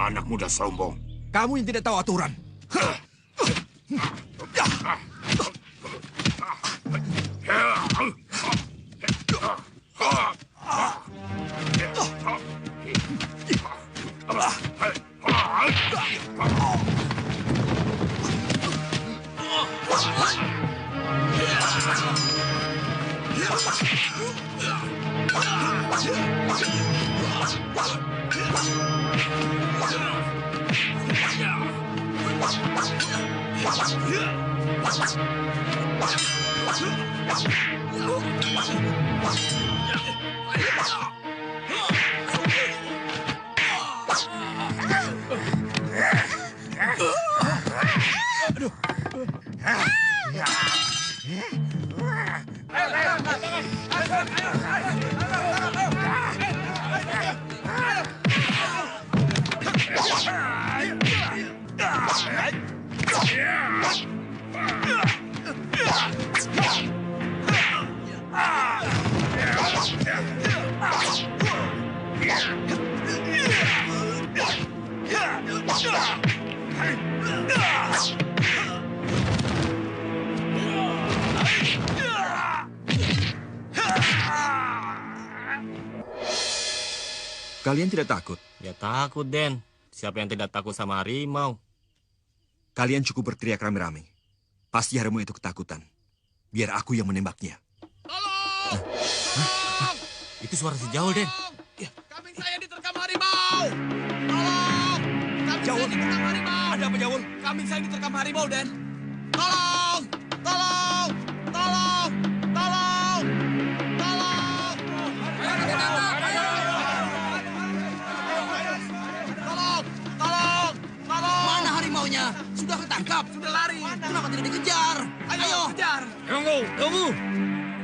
anak muda sombong. Kamu yang tidak tahu aturan. Kalian tidak takut? Ya takut, Den. Siapa yang tidak takut sama harimau? Kalian cukup berteriak rame-rame. Pasti harimau itu ketakutan. Biar aku yang menembaknya. Tolong! Itu suara si Jaul, Den. Kambing saya diterkam harimau! Tolong! Kambing Jaul. saya diterkam harimau! Ada apa, Jaul? Kambing saya diterkam harimau, Den. Tolong! Tolong! Tolong! Tolong! Tolong! Tolong! Tolong! Tolong! Mana harimaunya? Sudah ketangkap. Sudah lari. Kenapa tidak dikejar? Ayo, kejar! Tunggu.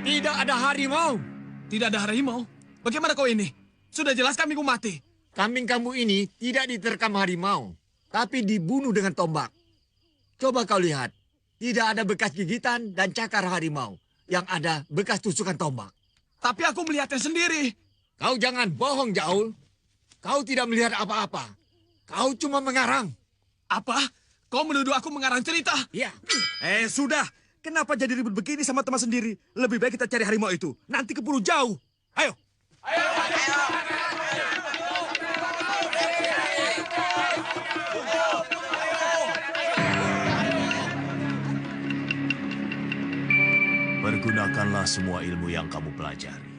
Tidak ada harimau. Tidak ada harimau. Bagaimana kau ini? Sudah jelas kambingku mati. Kambing kamu ini tidak diterkam harimau, tapi dibunuh dengan tombak. Coba kau lihat. Tidak ada bekas gigitan dan cakar harimau. Yang ada bekas tusukan tombak. Tapi aku melihatnya sendiri. Kau jangan bohong, Jaul. Kau tidak melihat apa-apa. Kau cuma mengarang. Apa? Kau menuduh aku mengarang cerita? Ya. Sudah. Kenapa jadi ribut begini sama teman sendiri? Lebih baik kita cari harimau itu. Nanti keburu jauh. Ayo. Pergunakanlah semua ilmu yang kamu pelajari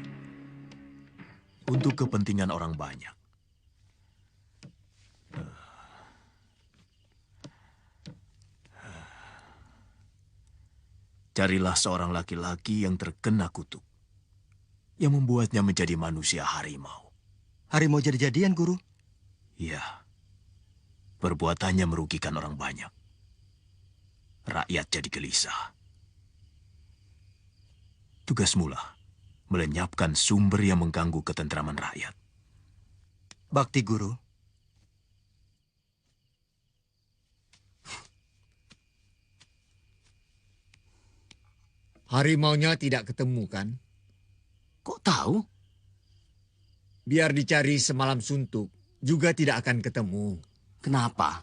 untuk kepentingan orang banyak. Carilah seorang laki-laki yang terkena kutuk, yang membuatnya menjadi manusia harimau. Harimau jadi-jadian, Guru. Ya, perbuatannya merugikan orang banyak. Rakyat jadi gelisah. Tugasmulah melenyapkan sumber yang mengganggu ketentraman rakyat. Bakti, Guru. Harimaunya tidak ketemu, kan? Kok tahu? Biar dicari semalam suntuk, juga tidak akan ketemu. Kenapa?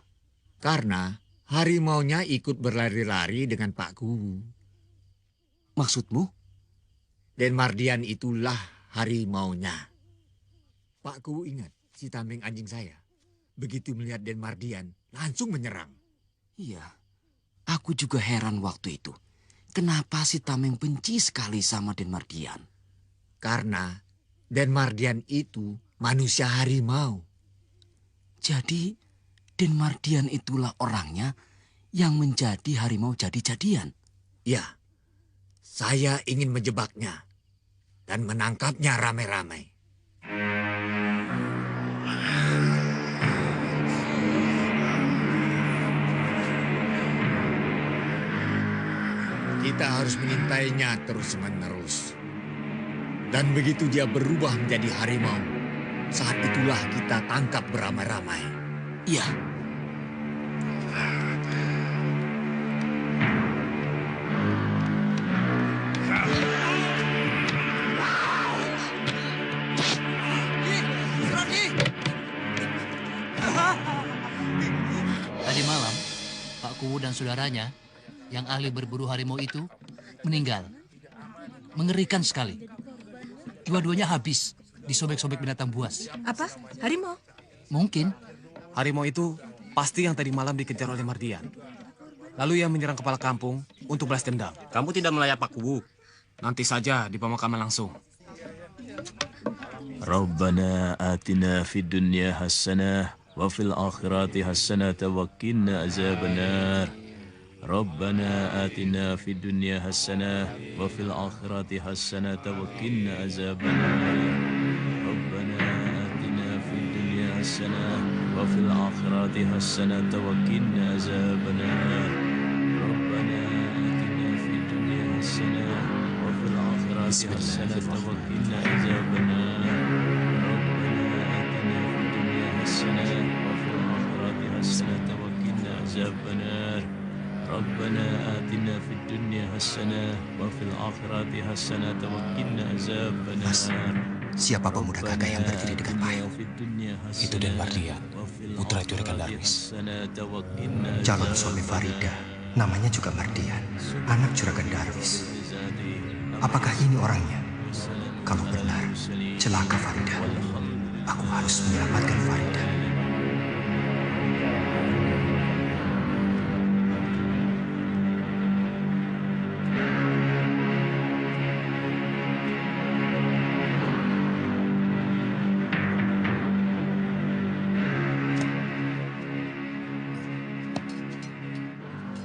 Karena harimaunya ikut berlari-lari dengan Pak Guru. Maksudmu? Dan Mardian itulah harimaunya. Pak Guru ingat si Tameng anjing saya. Begitu melihat Den Mardian, langsung menyerang. Iya. Aku juga heran waktu itu. Kenapa si Tameng benci sekali sama Den Mardian? Karena Den Mardian itu manusia harimau. Jadi Den Mardian itulah orangnya yang menjadi harimau jadi-jadian. Ya, saya ingin menjebaknya dan menangkapnya rame-rame. Kita harus mengintainya terus-menerus. Dan begitu dia berubah menjadi harimau, saat itulah kita tangkap beramai-ramai. Iya. saudaranya yang ahli berburu harimau itu meninggal. Mengerikan sekali. Dua-duanya habis disobek-sobek binatang buas. Apa? Harimau? Mungkin. Harimau itu pasti yang tadi malam dikejar oleh Mardian. Lalu ia menyerang kepala kampung untuk balas dendam. Kamu tidak melayat Pak Kubu. Nanti saja di pemakaman langsung. Rabbana atina fid dunya hasanah wa fil akhirati hasanah wa qina azabannar. Rabbana atina fid dunya hasanah wa fil akhirati hasanah wa qina azabannar. Rabbana atina fid dunya hasanah wa fil akhirati hasanah wa qina azabannar. Rabbana atina fid dunya hasanah wa fil akhirati hasanah wa qina azabannar. ربنا آتنا في الدنيا حسنة وفي الآخرة حسنة وقنا عذاب النار. Mas, siapa pemuda gagah yang berdiri dekat Payung? Itu Den Mardian, putra Juragan Darwis. Calon suami Farida, namanya juga Mardian, anak Juragan Darwis. Apakah ini orangnya? Kalau benar, celaka Farida. Aku harus menyelamatkan Farida.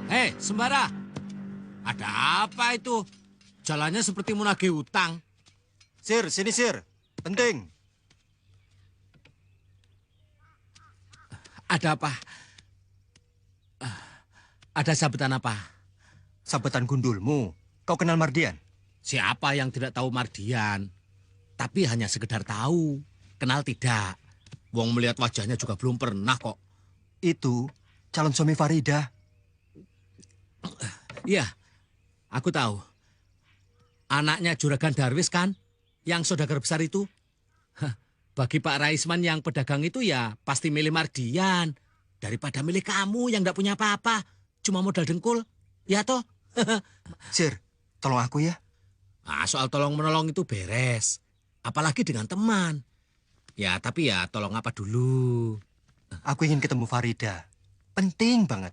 Hei, Sembara. Ada apa itu? Jalannya seperti menagih utang. Sir, sini Sir. Penting. Ada apa? Ada sabetan apa? Sabetan gundulmu. Kau kenal Mardian? Siapa yang tidak tahu Mardian? Tapi hanya sekedar tahu. Kenal tidak. Wong melihat wajahnya juga belum pernah kok. Itu calon suami Farida. Iya, aku tahu. Anaknya Juragan Darwis kan? Yang saudagar besar itu. Bagi Pak Raisman yang pedagang itu ya pasti milih Mardian. Daripada milih kamu yang gak punya apa-apa. Cuma modal dengkul. Ya toh? Sir, tolong aku ya. Nah, soal tolong-menolong itu beres. Apalagi dengan teman. Ya, tapi ya tolong apa dulu. Aku ingin ketemu Farida. Penting banget.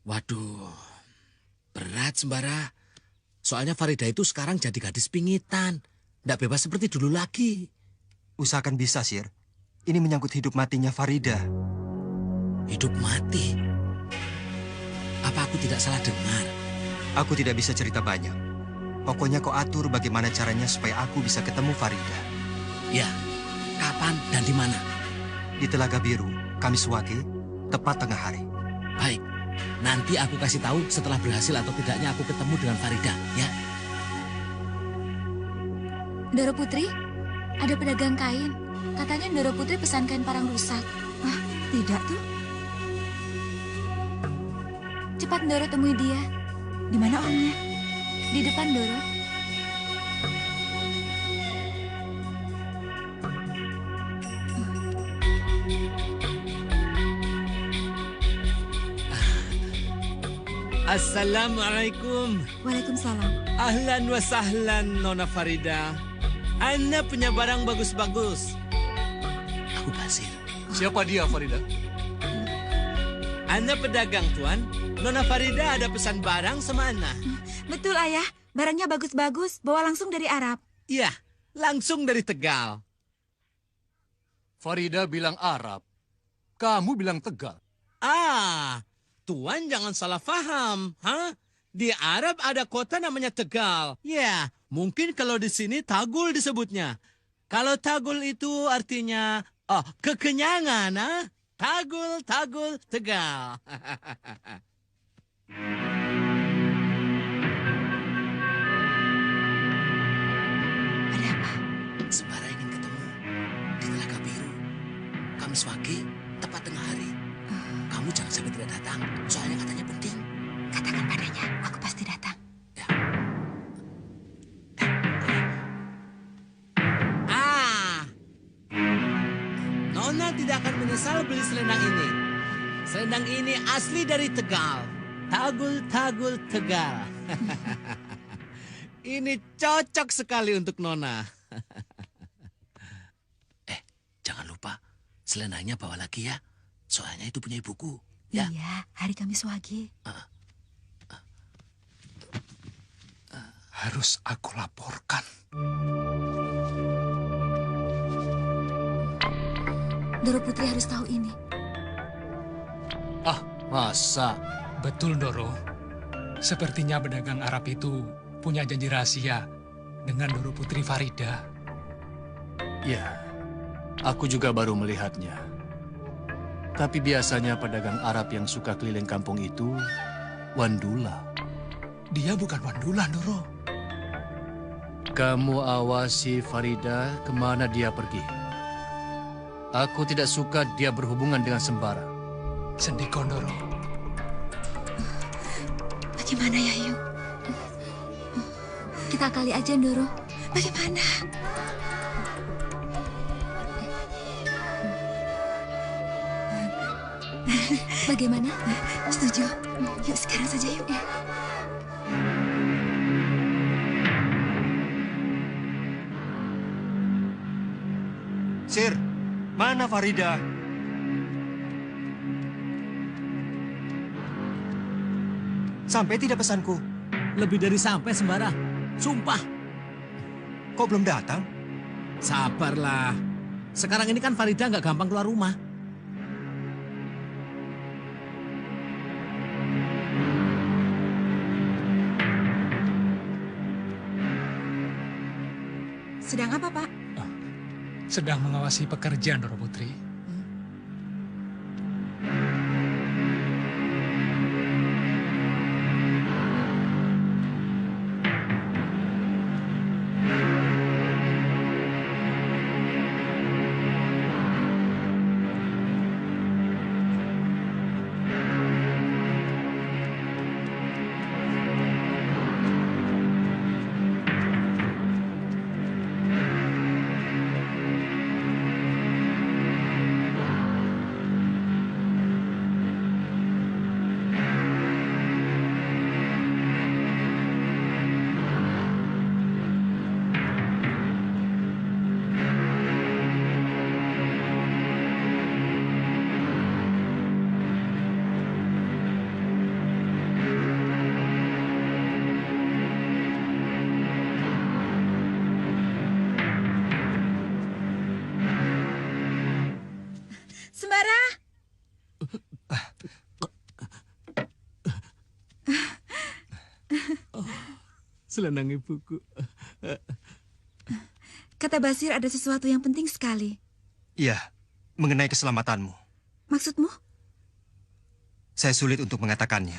Waduh, berat Sembara. Soalnya Farida itu sekarang jadi gadis pingitan. Nggak bebas seperti dulu lagi. Usahakan bisa, Sir. Ini menyangkut hidup matinya Farida. Hidup mati? Apa aku tidak salah dengar? Aku tidak bisa cerita banyak. Pokoknya kau atur bagaimana caranya supaya aku bisa ketemu Farida. Ya, kapan dan di mana? Di Telaga Biru, Kamis Wage, tepat tengah hari. Baik, nanti aku kasih tahu setelah berhasil atau tidaknya aku ketemu dengan Farida, ya. Ndoro Putri, ada pedagang kain. Katanya Ndoro Putri pesan kain parang rusak. Ah, tidak tuh. Cepat Ndoro temui dia. Di mana orangnya? Di depan Ndoro. Assalamualaikum. Waalaikumsalam. Ahlan wa sahlan, Nona Farida. Anda punya barang bagus-bagus. Aku Basir. Siapa dia, Farida? Anda pedagang, Tuan. Nona Farida ada pesan barang sama Anda. Betul, Ayah. Barangnya bagus-bagus. Bawa langsung dari Arab. Iya, langsung dari Tegal. Farida bilang Arab. Kamu bilang Tegal. Ah, Tuan jangan salah paham. Di Arab ada kota namanya Tegal. Ya, mungkin kalau di sini Tagul disebutnya. Kalau Tagul itu artinya kekenyangan. Tagul, Tagul, Tegal. Ada apa? Sembara ingin ketemu di Telaga Biru. Kamis pagi, tepat tengah hari. Kamu jangan sampai tidak datang, soalnya katanya penting. Katakan padanya, aku pasti datang. Ya. Nona tidak akan menyesal beli selendang ini. Selendang ini asli dari Tegal. Tagul-tagul Tegal. Ini cocok sekali untuk Nona. Jangan lupa, selenanya bawa lagi ya. Soalnya itu punya ibuku. Ya? Iya, hari Kamis Wage. Harus aku laporkan. Doro Putri harus tahu ini. Masa? Betul, Doro. Sepertinya pedagang Arab itu punya janji rahasia dengan Doro Putri Farida. Ya, aku juga baru melihatnya. Tapi biasanya pedagang Arab yang suka keliling kampung itu Wandula. Dia bukan Wandula, Doro. Kamu awasi Farida kemana dia pergi. Aku tidak suka dia berhubungan dengan sembara. Sendikon, Doro. Bagaimana ya, Yu? Kita kali aja, Doro. Bagaimana? Bagaimana? Setuju. Yuk sekarang saja yuk. Sir, mana Farida? Sampai tidak pesanku? Lebih dari sampai sembara. Sumpah. Kok belum datang? Sabarlah. Sekarang ini kan Farida nggak gampang keluar rumah. Sedang apa, Pak? Sedang mengawasi pekerjaan, Doro Putri. Sembara! Selendang ibuku. Kata Basir ada sesuatu yang penting sekali. Iya, mengenai keselamatanmu. Maksudmu? Saya sulit untuk mengatakannya,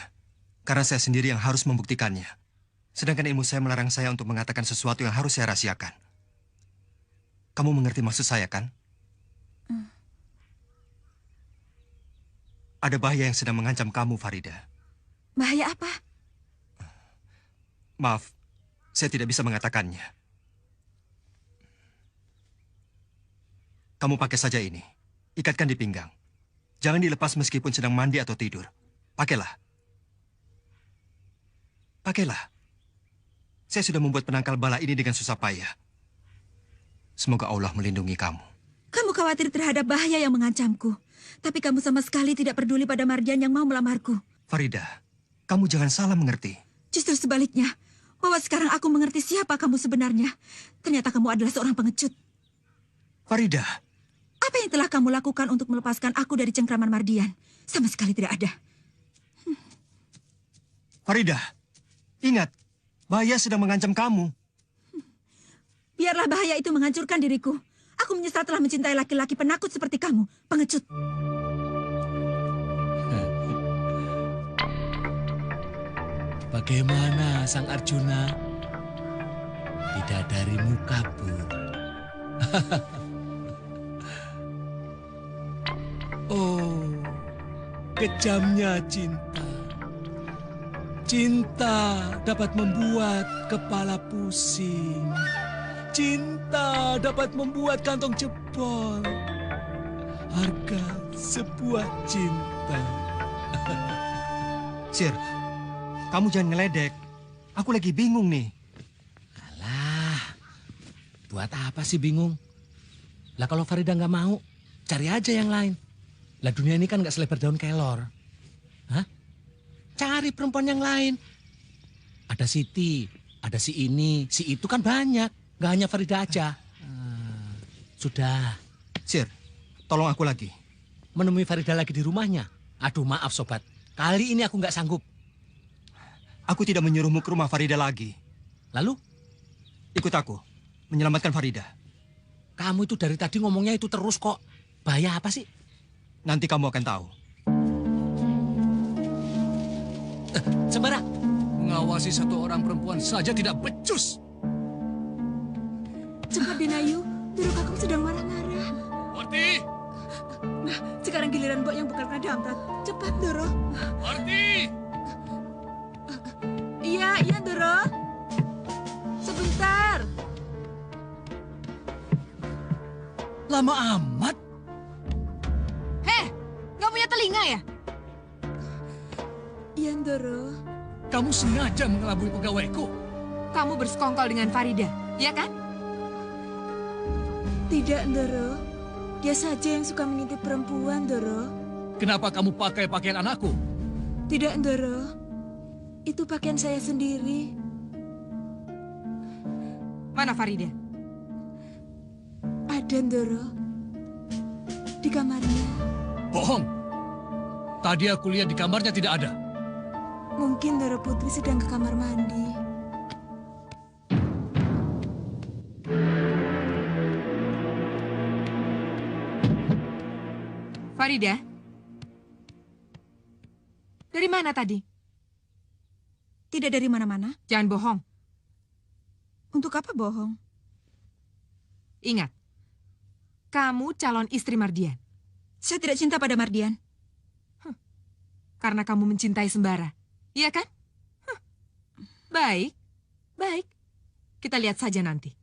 karena saya sendiri yang harus membuktikannya. Sedangkan ilmu saya melarang saya untuk mengatakan sesuatu yang harus saya rahasiakan. Kamu mengerti maksud saya, kan? Ada bahaya yang sedang mengancam kamu, Farida. Bahaya apa? Maaf, saya tidak bisa mengatakannya. Kamu pakai saja ini. Ikatkan di pinggang. Jangan dilepas meskipun sedang mandi atau tidur. Pakailah. Pakailah. Saya sudah membuat penangkal bala ini dengan susah payah. Semoga Allah melindungi kamu. Kamu khawatir terhadap bahaya yang mengancamku. Tapi kamu sama sekali tidak peduli pada Mardian yang mau melamarku. Farida, kamu jangan salah mengerti. Justru sebaliknya, bahwa sekarang aku mengerti siapa kamu sebenarnya. Ternyata kamu adalah seorang pengecut. Farida. Apa yang telah kamu lakukan untuk melepaskan aku dari cengkraman Mardian? Sama sekali tidak ada. Farida, ingat, bahaya sedang mengancam kamu. Biarlah bahaya itu menghancurkan diriku. Aku menyesal telah mencintai laki-laki penakut seperti kamu, pengecut. Bagaimana Sang Arjuna? Bidadarimu kabur. Oh, kejamnya cinta. Cinta dapat membuat kepala pusing. Cinta dapat membuat kantong jebol. Harga sebuah cinta. Sir, Kamu jangan ngeledek. Aku lagi bingung nih. Alah, buat apa sih bingung? Lah kalau Farida nggak mau, cari aja yang lain. Lah dunia ini kan nggak selebar daun kelor. Hah? Cari perempuan yang lain. Ada Siti, ada si ini, si itu kan banyak. Nggak hanya Farida aja. Sudah. Sir, tolong aku lagi. Menemui Farida lagi di rumahnya? Aduh maaf sobat, kali ini aku nggak sanggup. Aku tidak menyuruhmu ke rumah Farida lagi. Lalu? Ikut aku, menyelamatkan Farida. Kamu itu dari tadi ngomongnya itu terus kok. Bahaya apa sih? Nanti kamu akan tahu. Sembara. Mengawasi satu orang perempuan saja tidak becus. Cepat Denayu, Doro Kakung sedang marah-marah. Marti! Nah, sekarang giliran Mbok yang bukan Kadamrat. Cepat, Doro. Marti! Iya, Doro. Sebentar. Lama amat. Heh, nggak punya telinga ya? Iya, Doro. Kamu sengaja mengelabui pegawaiku. Kamu bersekongkol dengan Farida, ya kan? Tidak, Doro. Dia saja yang suka mengintip perempuan, Doro. Kenapa kamu pakai pakaian anakku? Tidak, Doro. Itu pakaian saya sendiri. Mana Farida? Ada, Doro. Di kamarnya. Bohong. Tadi aku lihat di kamarnya tidak ada. Mungkin Doro Putri sedang ke kamar mandi. Farida? Dari mana tadi? Tidak dari mana-mana. Jangan bohong. Untuk apa bohong? Ingat, kamu calon istri Mardian. Saya tidak cinta pada Mardian. Karena kamu mencintai Sembara. Iya kan? Baik, baik. Kita lihat saja nanti.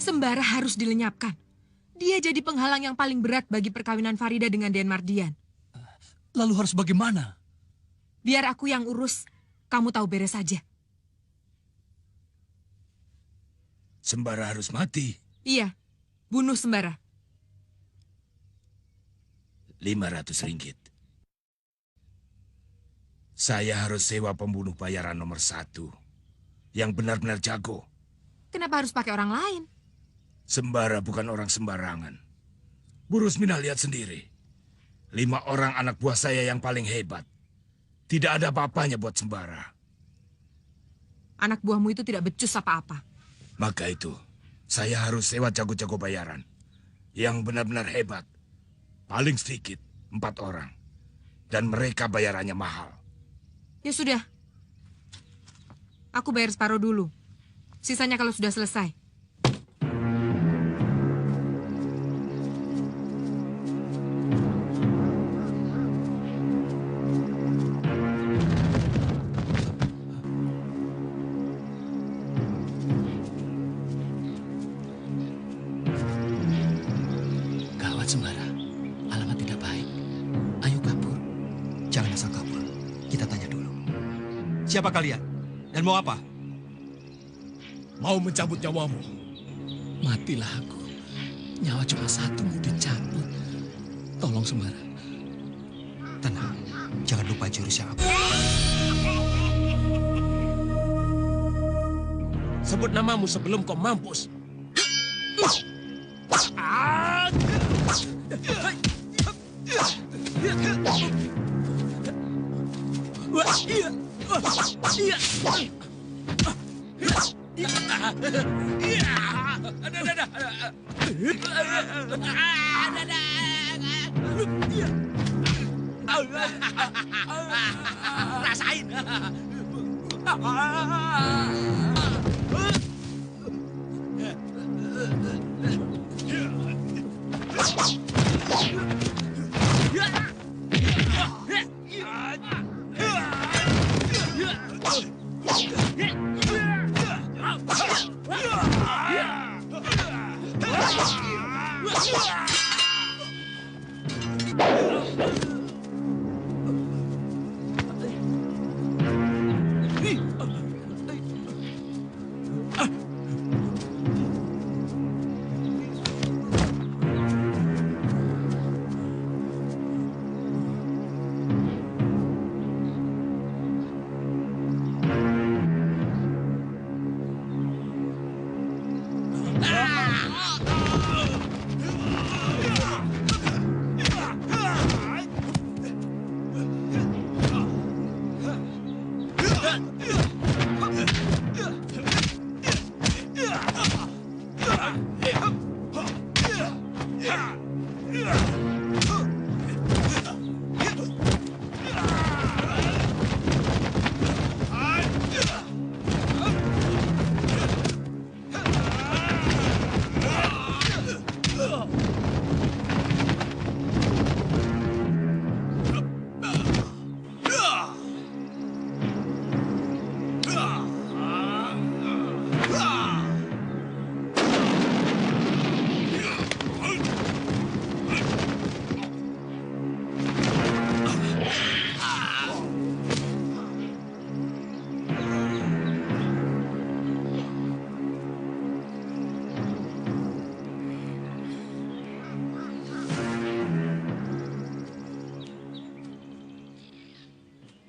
Sembara harus dilenyapkan. Dia jadi penghalang yang paling berat bagi perkawinan Farida dengan Den Mardian. Lalu harus bagaimana? Biar aku yang urus. Kamu tahu beres saja. Sembara harus mati. Iya, bunuh Sembara. 500 ringgit. Saya harus sewa pembunuh bayaran nomor 1. Yang benar-benar jago. Kenapa harus pakai orang lain? Sembara bukan orang sembarangan. Bu Rusmina lihat sendiri. 5 orang anak buah saya yang paling hebat. Tidak ada apa-apanya buat Sembara. Anak buahmu itu tidak becus apa-apa. Maka itu, saya harus sewa jago-jago bayaran. Yang benar-benar hebat. Paling sedikit 4 orang. Dan mereka bayarannya mahal. Ya sudah. Aku bayar separuh dulu. Sisanya kalau sudah selesai. Sembara, alamat tidak baik. Ayo kabur. Jangan asal kabur. Kita tanya dulu. Siapa kalian? Dan mau apa? Mau mencabut nyawamu. Matilah aku. Nyawa cuma satu mau dicabut. Tolong Sembara. Tenang. Jangan lupa jurus yang apa. Sebut namamu sebelum kau mampus. Rasain.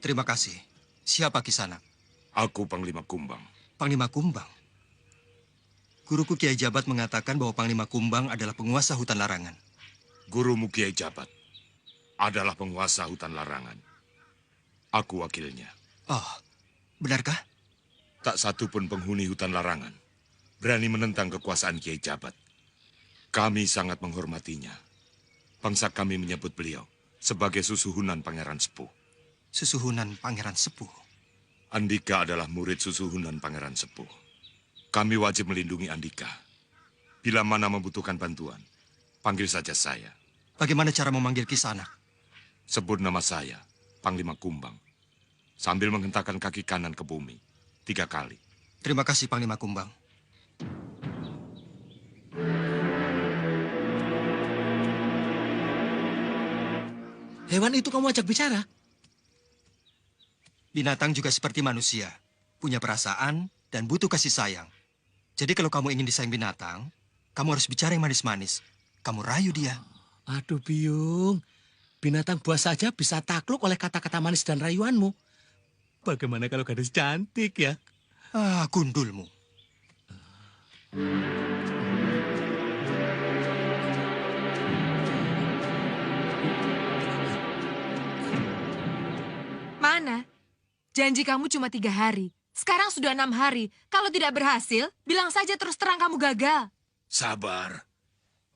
Terima kasih. Siapa Kisanak? Aku Panglima Kumbang. Panglima Kumbang? Guruku Kiai Jabat mengatakan bahwa Panglima Kumbang adalah penguasa hutan larangan. Gurumu Kiai Jabat adalah penguasa hutan larangan. Aku wakilnya. Oh, benarkah? Tak satu pun penghuni hutan larangan berani menentang kekuasaan Kiai Jabat. Kami sangat menghormatinya. Bangsa kami menyebut beliau sebagai susuhunan Pangeran Sepuh. Susuhunan Pangeran Sepuh? Andika adalah murid susuhunan Pangeran Sepuh. Kami wajib melindungi Andika. Bila mana membutuhkan bantuan, panggil saja saya. Bagaimana cara memanggil Kisanak? Sebut nama saya, Panglima Kumbang. Sambil menghentakkan kaki kanan ke bumi 3 kali. Terima kasih, Panglima Kumbang. Hewan itu kamu ajak bicara? Binatang juga seperti manusia, punya perasaan dan butuh kasih sayang. Jadi kalau kamu ingin disayang binatang, kamu harus bicara yang manis-manis. Kamu rayu dia. Aduh Biung, binatang buas saja bisa takluk oleh kata-kata manis dan rayuanmu. Bagaimana kalau gadis cantik ya? Ah, gundulmu. Mana? Janji kamu cuma 3 hari. Sekarang sudah 6 hari. Kalau tidak berhasil, bilang saja terus terang kamu gagal. Sabar.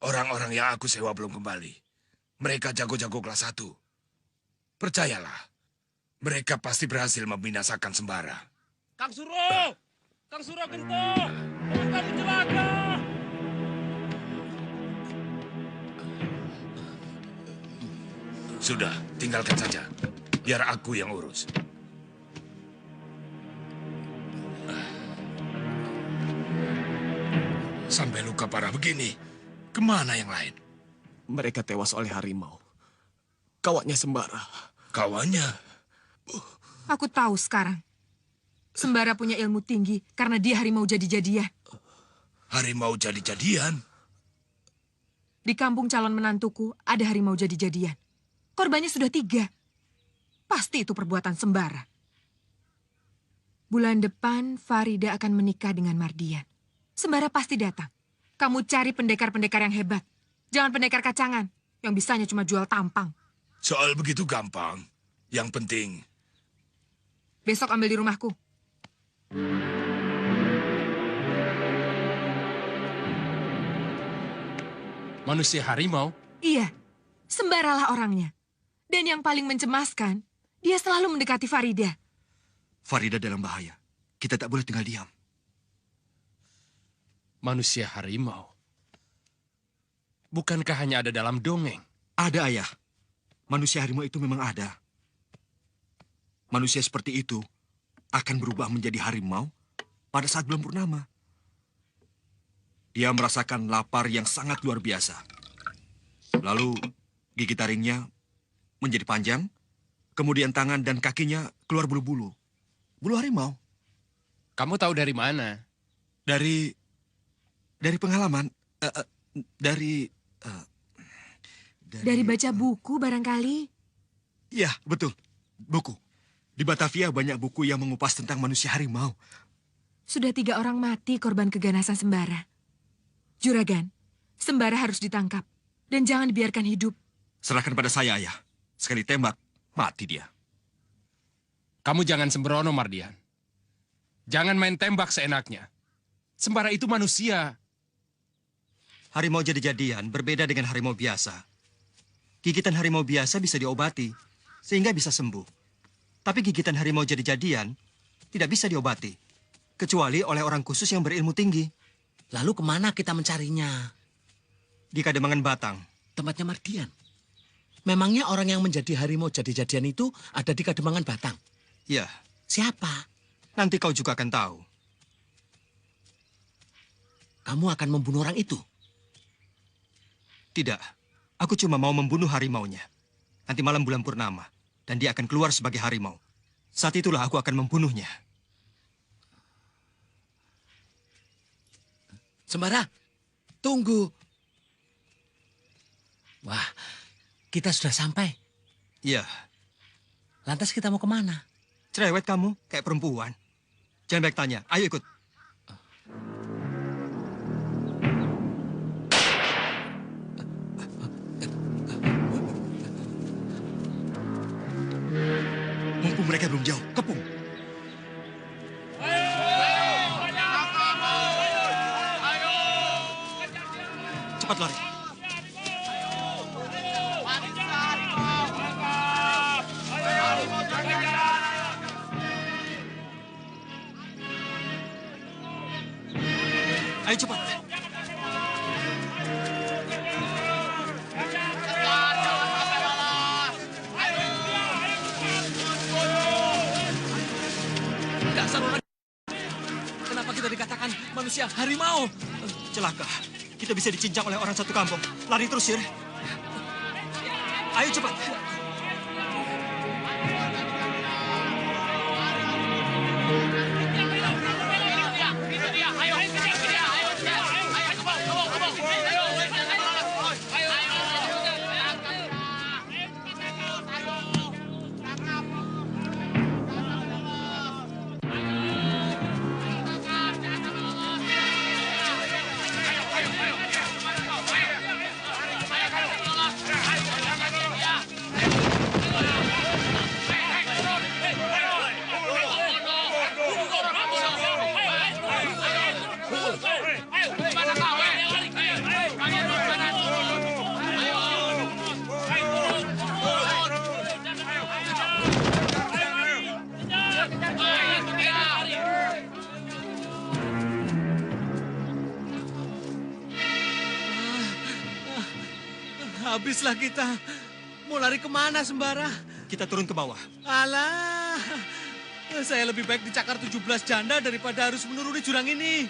Orang-orang yang aku sewa belum kembali. Mereka jago-jago kelas 1. Percayalah. Mereka pasti berhasil membinasakan Sembara. Kang Suro! Kang Suro Gento! Teman kami celaka! Sudah, tinggalkan saja. Biar aku yang urus. Sampai luka parah begini, kemana yang lain? Mereka tewas oleh harimau. Kawannya Sembara. Kawannya? Aku tahu sekarang. Sembara punya ilmu tinggi karena dia harimau jadi-jadian. Harimau jadi-jadian? Di kampung calon menantuku ada harimau jadi-jadian. Korbannya sudah 3. Pasti itu perbuatan Sembara. Bulan depan Farida akan menikah dengan Mardian. Sembara pasti datang. Kamu cari pendekar-pendekar yang hebat. Jangan pendekar kacangan yang bisanya cuma jual tampang. Soal begitu gampang. Yang penting... Besok ambil di rumahku. Manusia harimau? Iya, Sembaralah orangnya. Dan yang paling mencemaskan, dia selalu mendekati Farida. Farida dalam bahaya. Kita tak boleh tinggal diam. Manusia harimau? Bukankah hanya ada dalam dongeng? Ada, Ayah. Manusia harimau itu memang ada. Manusia seperti itu akan berubah menjadi harimau pada saat bulan purnama. Dia merasakan lapar yang sangat luar biasa. Lalu gigi taringnya menjadi panjang, kemudian tangan dan kakinya keluar bulu-bulu. Bulu harimau. Kamu tahu dari mana? Dari pengalaman. Dari baca buku barangkali. Ya, betul. Buku. Di Batavia banyak buku yang mengupas tentang manusia harimau. Sudah 3 orang mati korban keganasan Sembara. Juragan, Sembara harus ditangkap. Dan jangan dibiarkan hidup. Serahkan pada saya, Ayah. Sekali tembak, mati dia. Kamu jangan sembrono, Mardian. Jangan main tembak seenaknya. Sembara itu manusia. Harimau jadi-jadian berbeda dengan harimau biasa. Gigitan harimau biasa bisa diobati, sehingga bisa sembuh. Tapi gigitan harimau jadi-jadian tidak bisa diobati, kecuali oleh orang khusus yang berilmu tinggi. Lalu kemana kita mencarinya? Di Kademangan Batang. Tempatnya Mardian. Memangnya orang yang menjadi harimau jadi-jadian itu ada di Kademangan Batang? Ya. Siapa? Nanti kau juga akan tahu. Kamu akan membunuh orang itu? Tidak. Aku cuma mau membunuh harimaunya. Nanti malam bulan purnama. Dan dia akan keluar sebagai harimau. Saat itulah aku akan membunuhnya. Sembara, tunggu. Wah, kita sudah sampai. Iya. Lantas kita mau kemana? Cerewet kamu, kayak perempuan. Jangan banyak tanya, ayo ikut. Mumpung mereka belum jauh, kepung. Cepat lari. Ayo cepat. Dasar orang. Kenapa kita dikatakan manusia harimau? Celaka. Kita bisa dicincang oleh orang satu kampung. Lari terus, Sir. Ayo cepat. Habislah kita. Mau lari kemana, Sembara? Kita turun ke bawah. Alah, saya lebih baik dicakar 17 janda daripada harus menuruni jurang ini.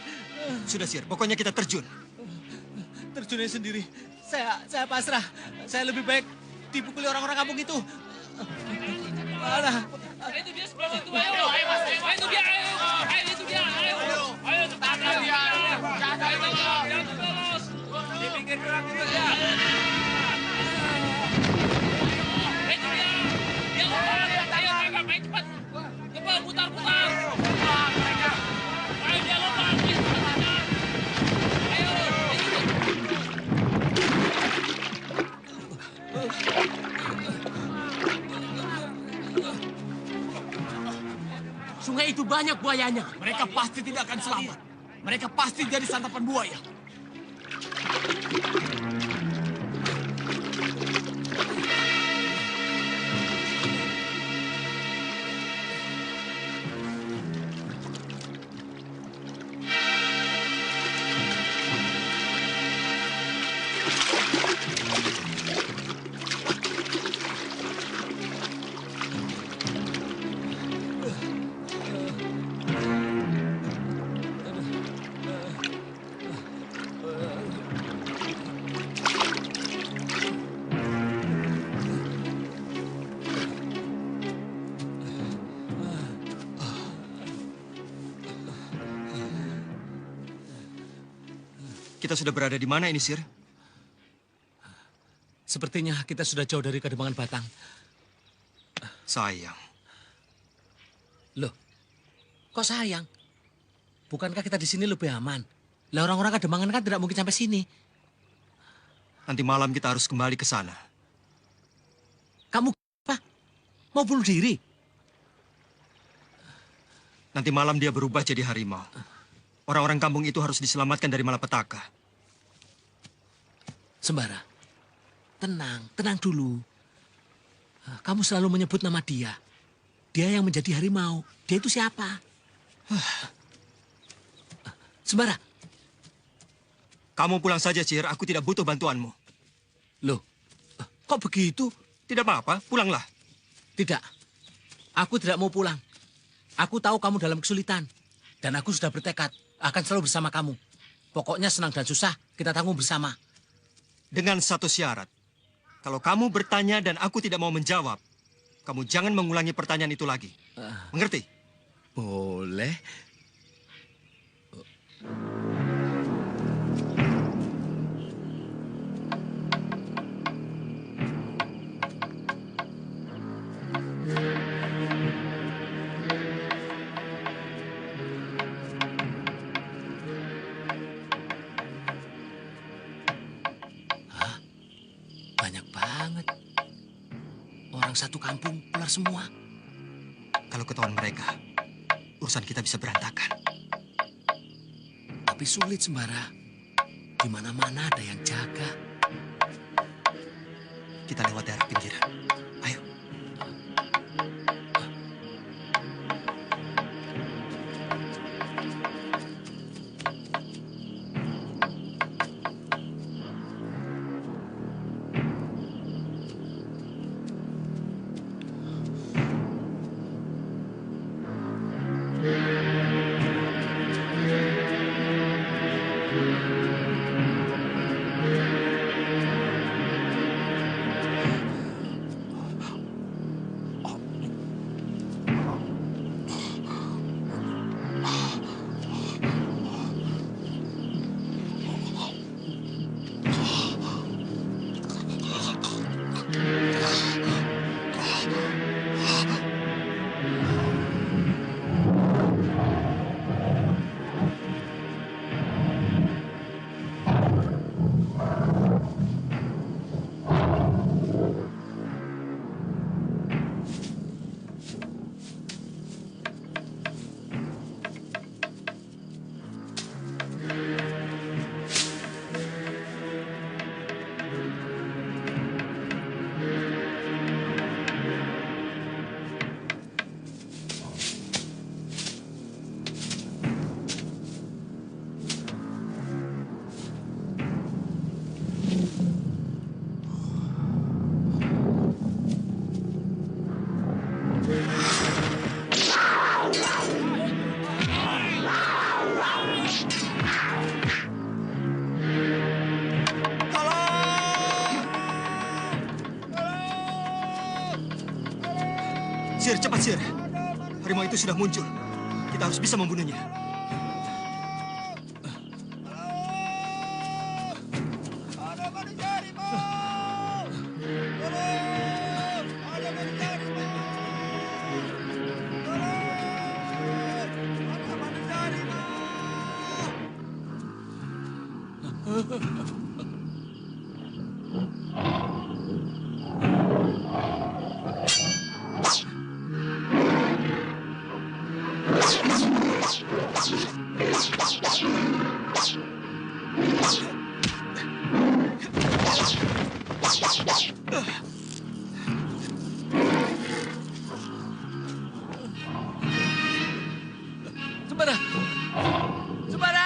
Sudah, Sir. Pokoknya kita terjun. Terjunnya sendiri. Saya pasrah. Saya lebih baik dipukuli orang-orang kampung itu. Alah. Itu dia sebelah situ, ayo. Itu dia, ayo. Itu dia, ayo. Ayo, tetangga dia. Jangan terbelos. Di pinggir jurang itu ya. Itu dia. Dia lompat. Ayo, main cepat. Cepat, putar-putar. Ayo, dia lompat. Ayo, Sungai itu banyak buayanya. Mereka pasti tidak akan selamat. Mereka pasti jadi santapan buaya. Kita sudah berada di mana ini, Sir? Sepertinya kita sudah jauh dari Kademangan Batang. Sayang. Loh, kok sayang? Bukankah kita di sini lebih aman? Lah orang-orang Kademangan kan tidak mungkin sampai sini. Nanti malam kita harus kembali ke sana. Kamu apa? Mau bunuh diri? Nanti malam dia berubah jadi harimau. Orang-orang kampung itu harus diselamatkan dari malapetaka. Sembara, tenang dulu. Kamu selalu menyebut nama dia. Dia yang menjadi harimau. Dia itu siapa? Sembara. Kamu pulang saja, Cir. Aku tidak butuh bantuanmu. Loh, kok begitu? Tidak apa-apa, pulanglah. Tidak, aku tidak mau pulang. Aku tahu kamu dalam kesulitan. Dan aku sudah bertekad akan selalu bersama kamu. Pokoknya senang dan susah, kita tanggung bersama. Dengan satu syarat. Kalau kamu bertanya dan aku tidak mau menjawab, kamu jangan mengulangi pertanyaan itu lagi. Mengerti? Boleh. Banyak banget. Orang satu kampung ular semua. Kalau ketahuan mereka, urusan kita bisa berantakan. Tapi sulit, Sembara. Di mana-mana ada yang jaga. Kita lewat daerah pinggiran. Ayo. Sir, cepat, Sir. Harimau itu sudah muncul. Kita harus bisa membunuhnya. Sembara! Sembara!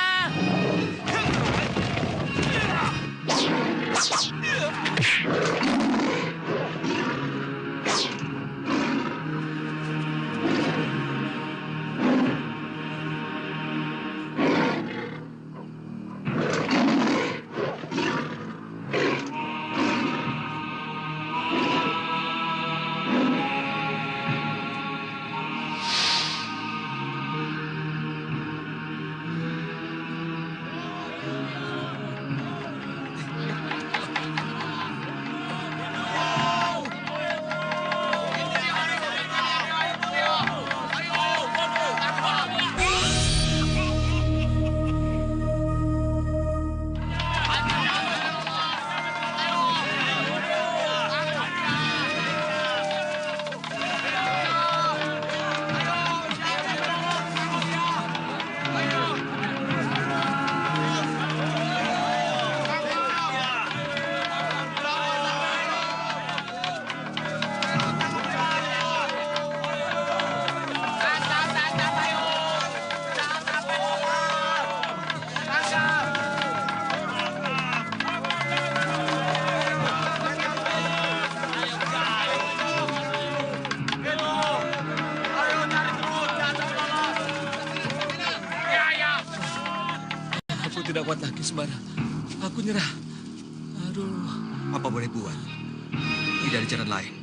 kuat lagi, Sembara. Aku nyerah. Aduh. Apa boleh buat? Tidak ada jalan lain.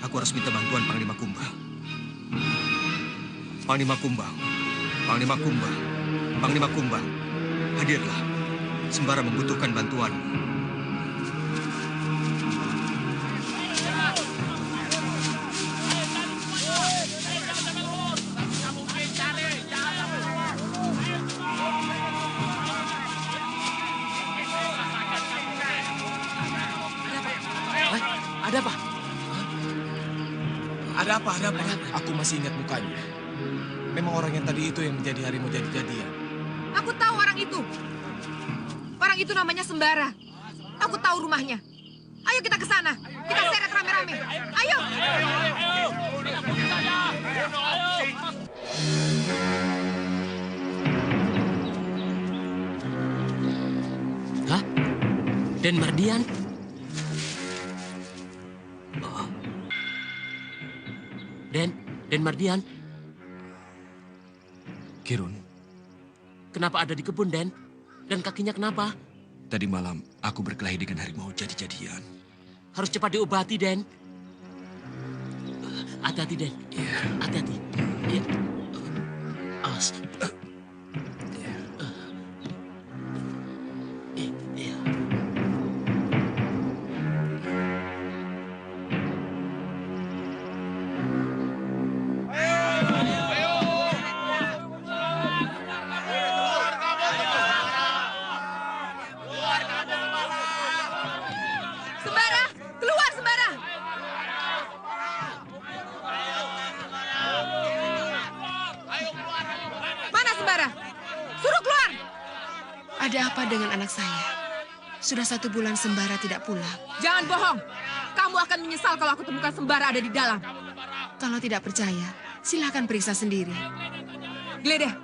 Aku harus minta bantuan Panglima Kumbang. Panglima Kumbang. Panglima Kumbang. Panglima Kumbang. Hadirlah. Sembara membutuhkan bantuanmu. Ada apa? Ada apa? Ada apa? Aku masih ingat mukanya. Memang orang yang tadi itu yang menjadi harimau jadi-jadian. Aku tahu orang itu. Orang itu namanya Sembara. Aku tahu rumahnya. Ayo kita ke sana. Kita seret rame-rame. Ayo. Hah? Den Mardian? Den Mardian? Kirun. Kenapa ada di kebun, Den? Dan kakinya kenapa? Tadi malam aku berkelahi dengan harimau jadi-jadian. Harus cepat diobati, Den. Hati-hati, Den. Iya. Hati-hati. Iya. Awas. Sembara, keluar Sembara. Mana Sembara? Suruh keluar. Ada apa dengan anak saya? Sudah 1 bulan Sembara tidak pulang. Jangan bohong. Kamu akan menyesal kalau aku temukan Sembara ada di dalam. Kalau tidak percaya, silakan periksa sendiri. Geledah.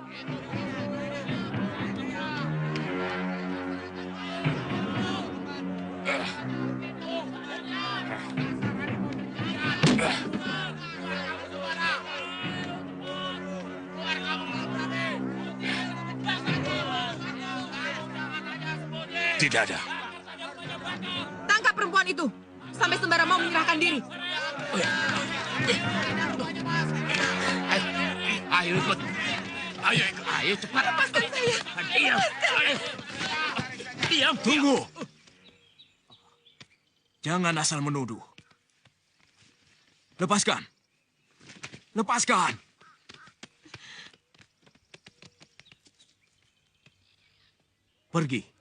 Tidak ada. Tangkap perempuan itu. Sampai Sembara mau menyerahkan diri. Ayo ikut. Ayo cepat. Lepaskan saya. Diam. Diam. Tunggu. Jangan asal menuduh. Lepaskan. Lepaskan. Pergi.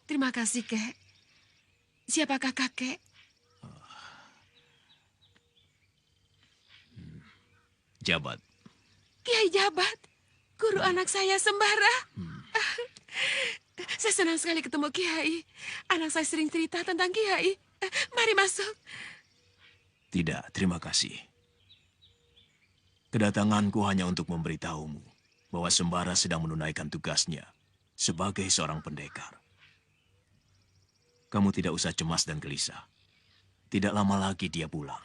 Terima kasih, Kek. Siapakah kakek? Jabat. Kiai Jabat. Guru anak saya Sembara. Saya senang sekali ketemu Kiai. Anak saya sering cerita tentang Kiai. Mari masuk. Tidak, terima kasih. Kedatanganku hanya untuk memberitahumu bahwa Sembara sedang menunaikan tugasnya sebagai seorang pendekar. Kamu tidak usah cemas dan gelisah. Tidak lama lagi dia pulang.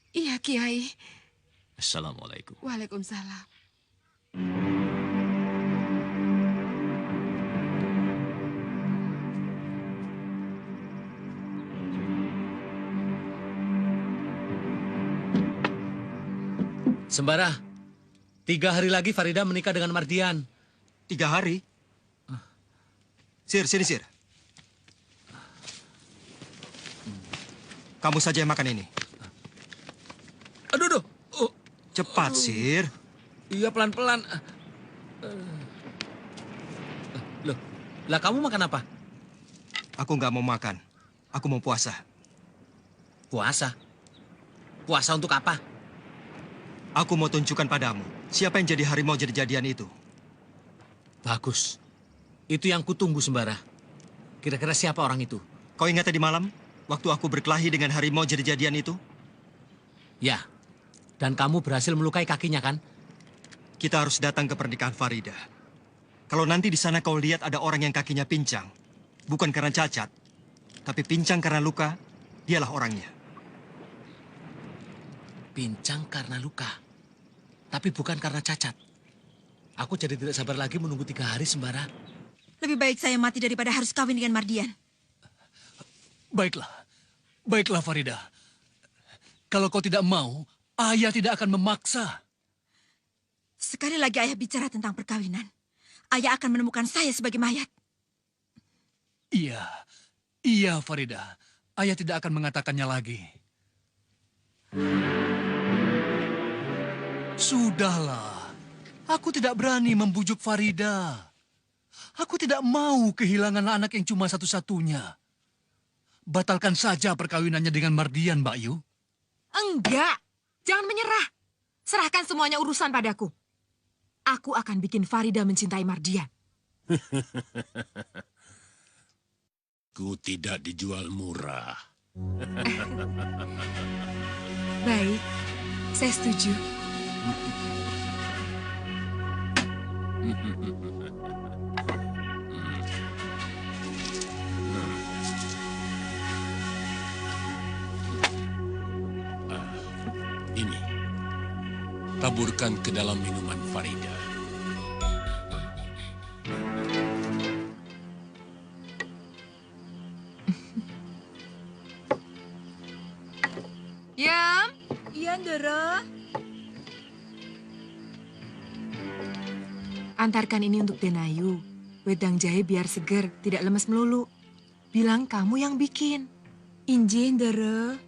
Iya, Kiai. Assalamualaikum. Waalaikumsalam. Sembara, 3 hari lagi Farida menikah dengan Mardian. 3 hari? Sir, sini, Sir. Kamu saja yang makan ini. Aduh. Cepat, Sir. Iya, pelan-pelan. Loh, lah kamu makan apa? Aku nggak mau makan. Aku mau puasa. Puasa? Puasa untuk apa? Aku mau tunjukkan padamu siapa yang jadi harimau jadi-jadian itu. Bagus. Itu yang kutunggu, Sembara. Kira-kira siapa orang itu? Kau ingat tadi malam? Waktu aku berkelahi dengan harimau jadi-jadian itu? Ya. Dan kamu berhasil melukai kakinya, kan? Kita harus datang ke pernikahan Farida. Kalau nanti di sana kau lihat ada orang yang kakinya pincang, bukan karena cacat, tapi pincang karena luka, dialah orangnya. pincang karena luka. Tapi bukan karena cacat. Aku jadi tidak sabar lagi menunggu 3 hari, Sembara. Lebih baik saya mati daripada harus kawin dengan Mardian. Baiklah. Baiklah, Farida. Kalau kau tidak mau, ayah tidak akan memaksa. Sekali lagi ayah bicara tentang perkawinan, ayah akan menemukan saya sebagai mayat. Iya, Farida. Ayah tidak akan mengatakannya lagi. Sudahlah. Aku tidak berani membujuk Farida. Aku tidak mau kehilangan anak yang cuma satu-satunya. Batalkan saja perkawinannya dengan Mardian, Mbak Yu. Enggak. Jangan menyerah. Serahkan semuanya urusan padaku. Aku akan bikin Farida mencintai Mardian. Ku tidak dijual murah. Baik, saya setuju. Ini, taburkan ke dalam minuman Farida. Yam? Iya, Ndoro. Antarkan ini untuk Denayu. Wedang jahe biar seger, tidak lemes melulu. Bilang kamu yang bikin. Injih, Ndoro.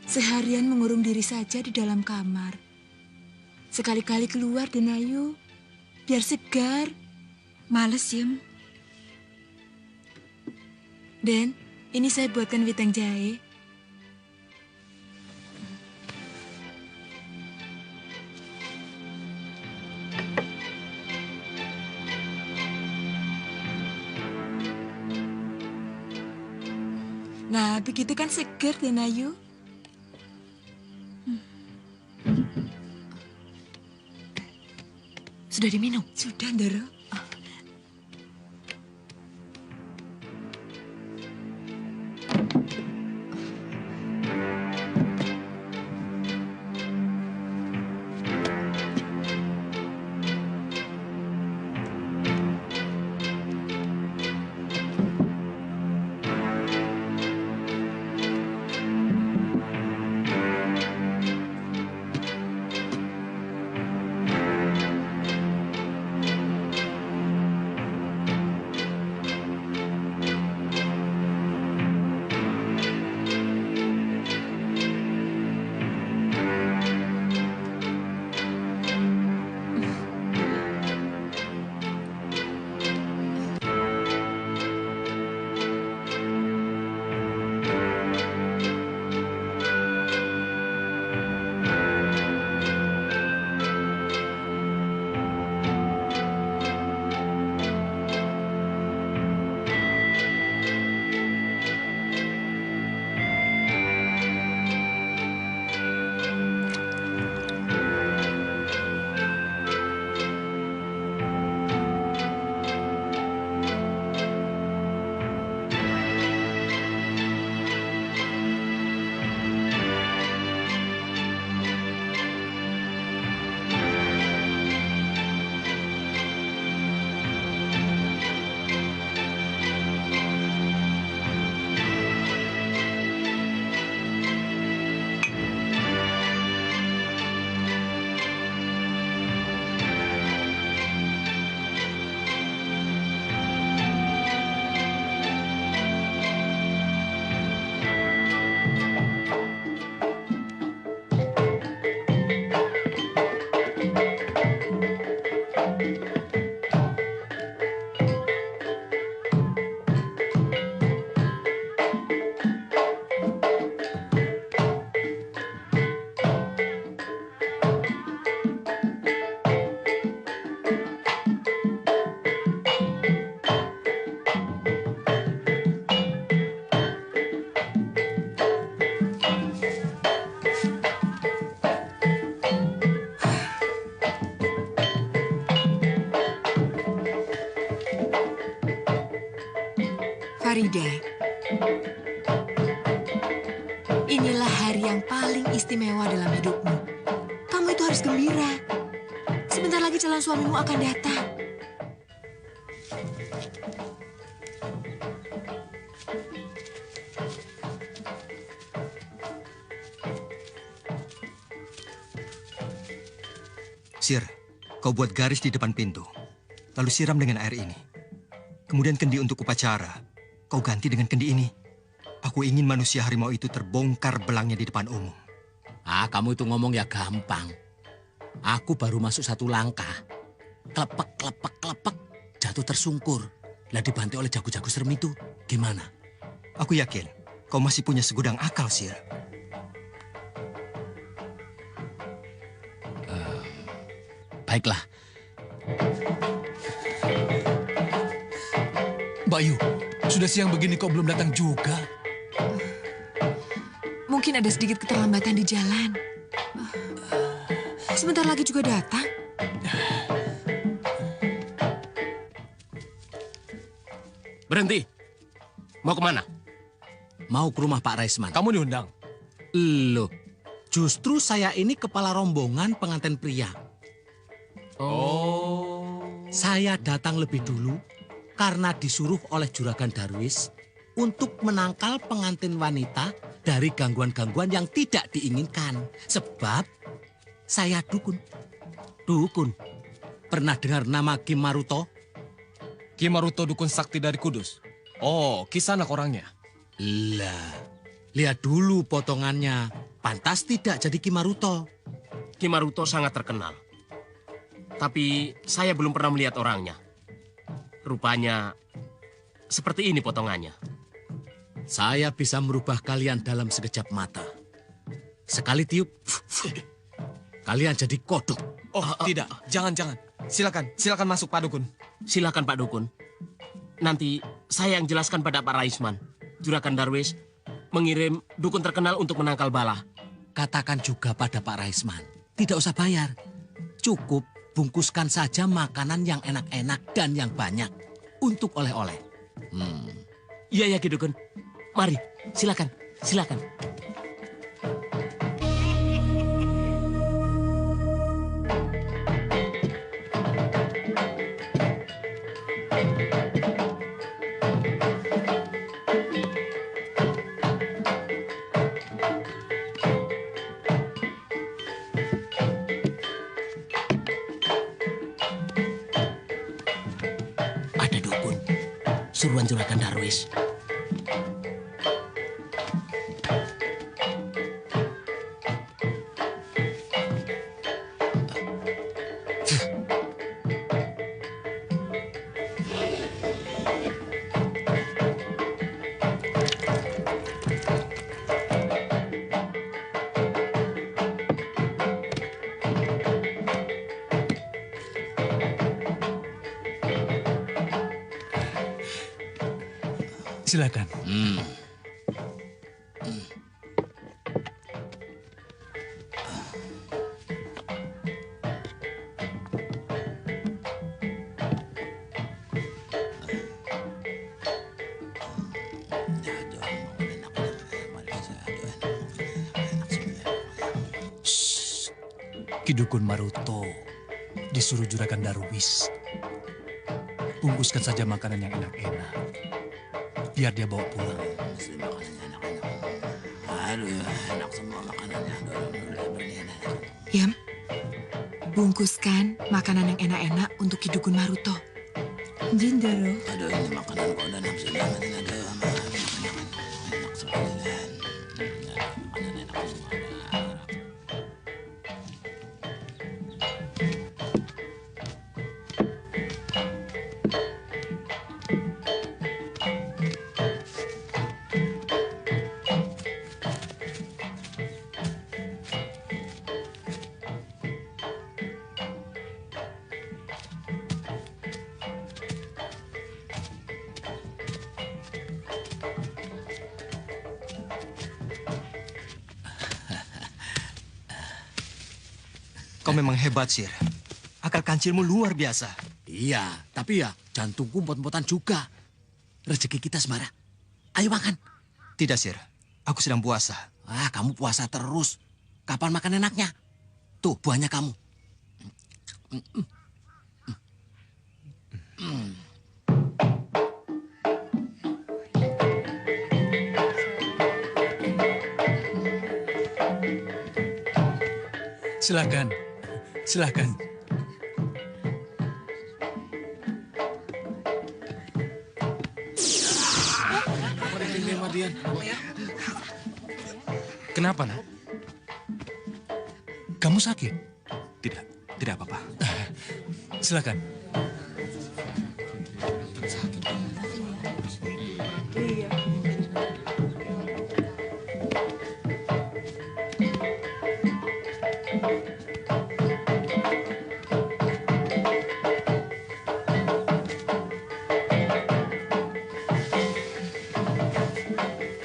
Seharian mengurung diri saja di dalam kamar. Sekali-kali keluar, Denayu. Biar segar. Males, Yem. Den, ini saya buatkan wedang jahe. Nah, begitu kan segar, Denayu. Sudah diminum? Sudah, Ndoro. Farida, inilah hari yang paling istimewa dalam hidupmu. Kamu itu harus gembira. Sebentar lagi calon suamimu akan datang. Sir, kau buat garis di depan pintu. Lalu siram dengan air ini. Kemudian kendi untuk upacara. Kau ganti dengan kendi ini. Aku ingin manusia harimau itu terbongkar belangnya di depan umum. Ah, kamu itu ngomong ya gampang. Aku baru masuk satu langkah. Klepek, klepek, klepek. Jatuh tersungkur. Lah dibantu oleh jago-jago serem itu. Gimana? Aku yakin kau masih punya segudang akal, Sir. Baiklah. Bayu, sudah siang begini kok belum datang juga? Mungkin ada sedikit keterlambatan di jalan. Sebentar lagi juga datang. Berhenti. Mau kemana? Mau ke rumah Pak Raisman. Kamu diundang? Loh, justru saya ini kepala rombongan pengantin pria. Oh. Saya datang lebih dulu karena disuruh oleh Juragan Darwis untuk menangkal pengantin wanita dari gangguan-gangguan yang tidak diinginkan. Sebab saya dukun. Dukun. Pernah dengar nama Ki Maruto? Ki Maruto dukun sakti dari Kudus. Oh, Kisanak orangnya. Lah, lihat dulu potongannya. Pantas tidak jadi Ki Maruto. Ki Maruto sangat terkenal. Tapi saya belum pernah melihat orangnya. Rupanya seperti ini potongannya. Saya bisa merubah kalian dalam sekejap mata. Sekali tiup, kalian jadi kodok. Oh, tidak. Jangan. Silakan masuk Pak Dukun. Silakan Pak Dukun. Nanti saya yang jelaskan pada Pak Raisman. Juragan Darwis mengirim dukun terkenal untuk menangkal bala. Katakan juga pada Pak Raisman. Tidak usah bayar. Cukup bungkuskan saja makanan yang enak-enak dan yang banyak untuk oleh-oleh. Iya, Ki Dukun. Mari, silakan. Ada dukun. Suruhan Juragan Darwis. Silakan. Ki Dukun Maruto disuruh Juragan Darwis. Bungkuskan saja makanan yang enak-enak. Biar dia bawa pulang. Aduh, enak semua makanannya. Yam, bungkuskan makanan yang enak-enak untuk Ki Dukun Maruto. Jindaro. Aduh, ini makanan kok udah nafsu banget. Aduh, enak sekali. Makanan enak semua. Kau memang hebat, Sir. Akal kancilmu luar biasa. Iya, tapi ya jantungku empot-empotan juga. Rezeki kita sembarang. Ayo makan. Tidak, Sir. Aku sedang puasa. Kamu puasa terus. Kapan makan enaknya? Tuh, buahnya kamu. Silakan. Silakan. Kenapa, nak? Kamu sakit? Tidak apa-apa. Silakan.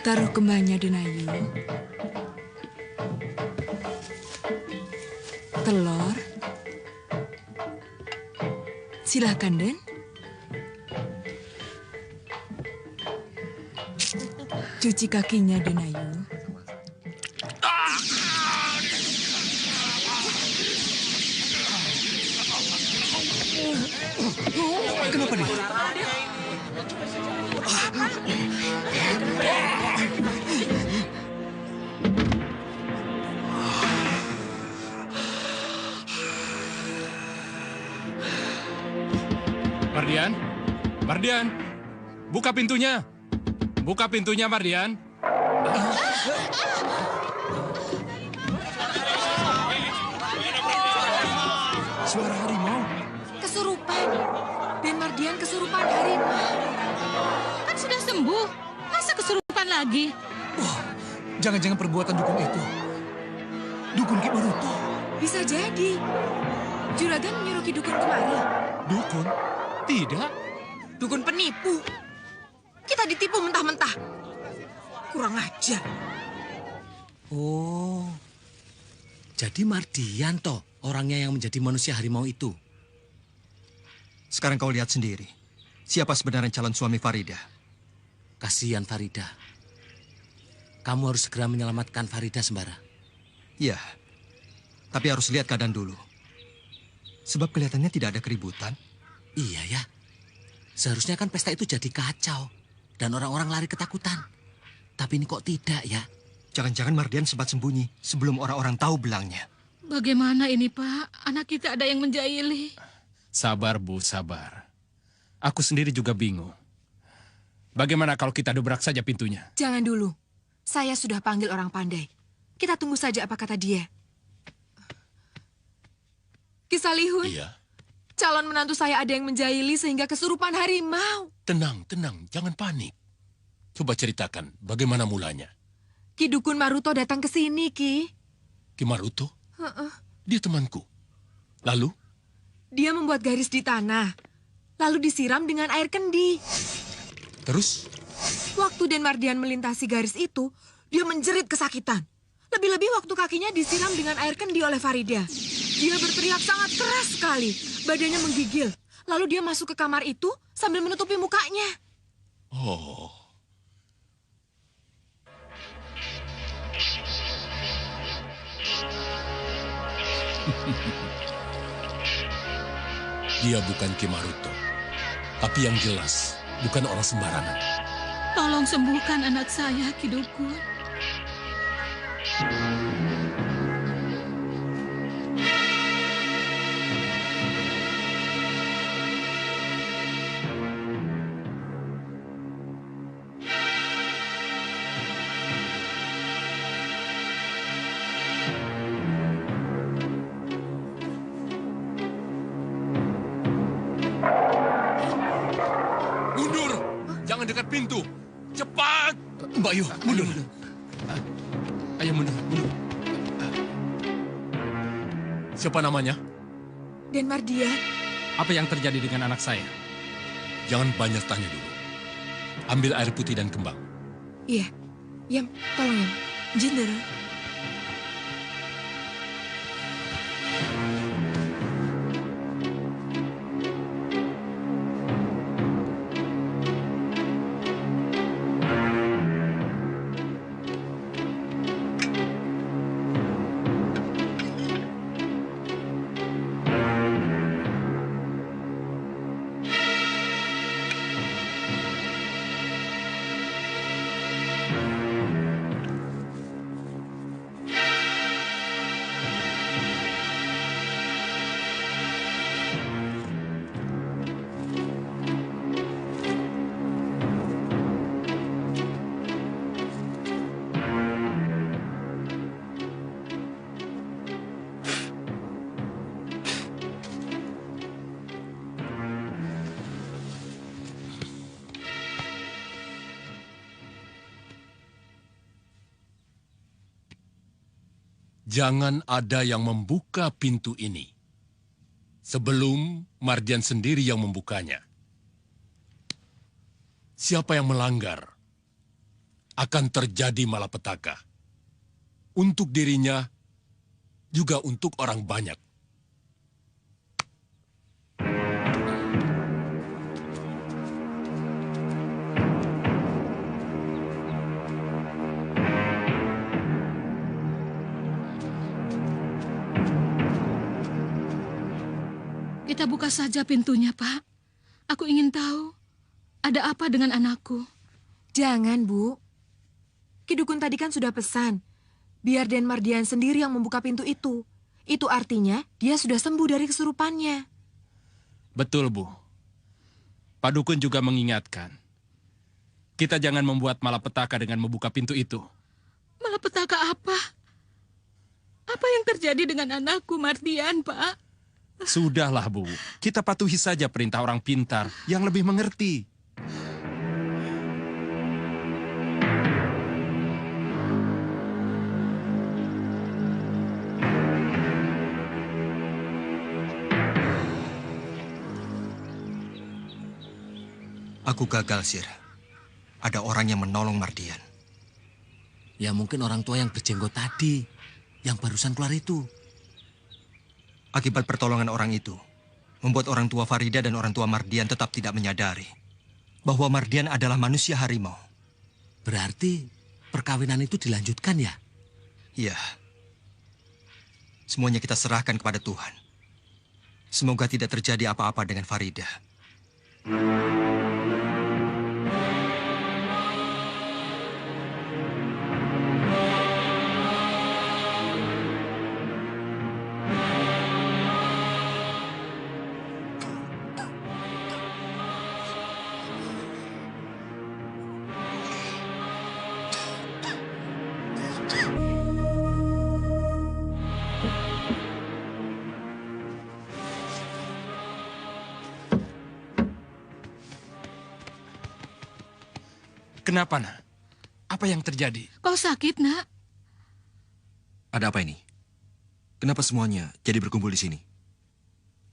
Taruh kembangnya, Denayu. Telur. Silakan, Den. Cuci kakinya, Denayu. Kenapa nih? Mardian, Mardian, buka pintunya. Buka pintunya, Mardian. Suara harimau. Kesurupan. Den Mardian kesurupan harimau. Kan sudah sembuh. Masa kesurupan lagi? Wah, jangan-jangan perbuatan dukun itu. Dukun Ki Maruto. Bisa jadi. Juragan menyuruh Ki Dukun kemari. Dukun? Tidak. Dukun penipu. Kita ditipu mentah-mentah. Kurang ajar. Oh, jadi Mardian toh orangnya yang menjadi manusia harimau itu. Sekarang kau lihat sendiri. Siapa sebenarnya calon suami Farida? Kasihan Farida. Kamu harus segera menyelamatkan Farida, Sembara. Iya, tapi harus lihat keadaan dulu. Sebab kelihatannya tidak ada keributan. Iya ya. Seharusnya kan pesta itu jadi kacau. Dan orang-orang lari ketakutan. Tapi ini kok tidak ya? Jangan-jangan Mardian sempat sembunyi sebelum orang-orang tahu belangnya. Bagaimana ini, Pak? Anak kita ada yang menjahili. Sabar, Bu, sabar. Aku sendiri juga bingung. Bagaimana kalau kita dobrak saja pintunya? Jangan dulu. Saya sudah panggil orang pandai. Kita tunggu saja apa kata dia. Ki Salihun. Iya. Calon menantu saya ada yang menjahili sehingga kesurupan harimau. Tenang, tenang, jangan panik. Coba ceritakan bagaimana mulanya. Ki Dukun Maruto datang ke sini, Ki. Ki Maruto? Dia temanku. Lalu? Dia membuat garis di tanah. Lalu disiram dengan air kendi. Terus? Waktu Den Mardian melintasi garis itu, dia menjerit kesakitan. Lebih-lebih waktu kakinya disiram dengan air kendi oleh Farida. Dia berteriak sangat keras sekali. Badannya menggigil. Lalu dia masuk ke kamar itu sambil menutupi mukanya. Oh. Dia bukan Ki Maruto. Tapi yang jelas, bukan orang sembarangan. Tolong sembuhkan anak saya, Ki Dukun. Mundur! Jangan dekat pintu! Cepat! Mbak Yu, mundur. Ayo mundur, mundur. Siapa namanya? Den Mardian. Apa yang terjadi dengan anak saya? Jangan banyak tanya dulu. Ambil air putih dan kembang. Iya. Yam, tolong Yam. Jinder. Jangan ada yang membuka pintu ini sebelum Mardian sendiri yang membukanya. Siapa yang melanggar akan terjadi malapetaka. Untuk dirinya, juga untuk orang banyak. Kita buka saja pintunya, Pak. Aku ingin tahu, ada apa dengan anakku? Jangan, Bu. Ki Dukun tadi kan sudah pesan. Biar Den Mardian sendiri yang membuka pintu itu. Itu artinya dia sudah sembuh dari kesurupannya. Betul, Bu. Pak Dukun juga mengingatkan. Kita jangan membuat malapetaka dengan membuka pintu itu. Malapetaka apa? Apa yang terjadi dengan anakku, Mardian, Pak? Sudahlah, Bu. Kita patuhi saja perintah orang pintar yang lebih mengerti. Aku gagal, Sir. Ada orang yang menolong Mardian. Ya mungkin orang tua yang berjenggot tadi, yang barusan keluar itu. Akibat pertolongan orang itu, membuat orang tua Farida dan orang tua Mardian tetap tidak menyadari bahwa Mardian adalah manusia harimau. Berarti perkawinan itu dilanjutkan ya? Iya. Semuanya kita serahkan kepada Tuhan. Semoga tidak terjadi apa-apa dengan Farida. Kenapa, Nak? Apa yang terjadi? Kau sakit, Nak? Ada apa ini? Kenapa semuanya jadi berkumpul di sini?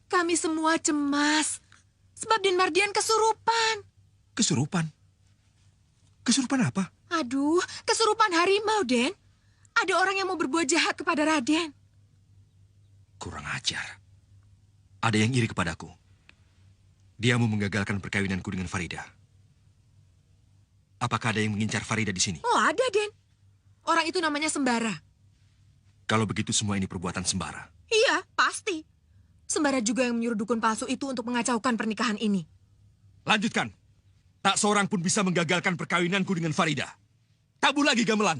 Kami semua cemas. Sebab Den Mardian kesurupan. Kesurupan? Kesurupan apa? Aduh, kesurupan harimau, Den. Ada orang yang mau berbuat jahat kepada Raden. Kurang ajar. Ada yang iri kepadaku. Dia mau menggagalkan perkawinanku dengan Farida. Apakah ada yang mengincar Farida di sini? Oh, ada, Den. Orang itu namanya Sembara. Kalau begitu semua ini perbuatan Sembara. Iya, pasti. Sembara juga yang menyuruh dukun palsu itu untuk mengacaukan pernikahan ini. Lanjutkan. Tak seorang pun bisa menggagalkan perkawinanku dengan Farida. Tabu lagi gamelan.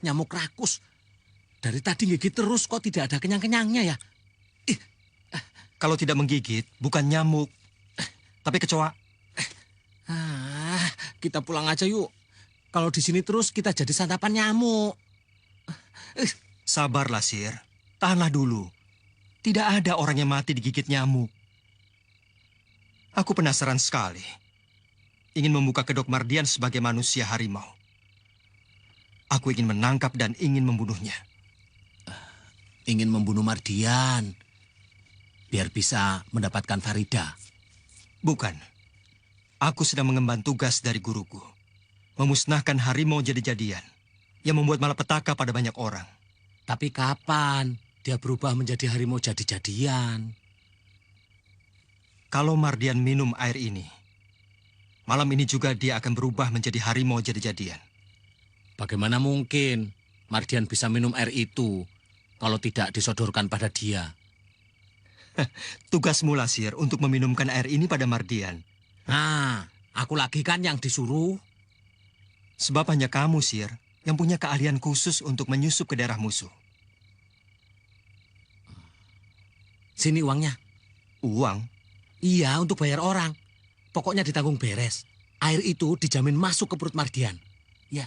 Nyamuk rakus. Dari tadi gigit terus kok tidak ada kenyang-kenyangnya ya? Kalau tidak menggigit, bukan nyamuk, tapi kecoa. Kita pulang aja yuk. Kalau di sini terus kita jadi santapan nyamuk. Sabarlah, Sir. Tahanlah dulu. Tidak ada orang yang mati digigit nyamuk. Aku penasaran sekali. Ingin membuka kedok Mardian sebagai manusia harimau. Aku ingin menangkap dan ingin membunuhnya. Ingin membunuh Mardian. Biar bisa mendapatkan Farida. Bukan. Aku sedang mengemban tugas dari guruku. Memusnahkan harimau jadi-jadian. Yang membuat malapetaka pada banyak orang. Tapi kapan dia berubah menjadi harimau jadi-jadian? Kalau Mardian minum air ini, malam ini juga dia akan berubah menjadi harimau jadi-jadian. Bagaimana mungkin Mardian bisa minum air itu kalau tidak disodorkan pada dia? Tugasmu, Sir, untuk meminumkan air ini pada Mardian. Nah, aku lagi kan yang disuruh. Sebab hanya kamu, Sir, yang punya keahlian khusus untuk menyusup ke daerah musuh. Sini uangnya. Uang? Iya, untuk bayar orang. Pokoknya ditanggung beres. Air itu dijamin masuk ke perut Mardian. Ya.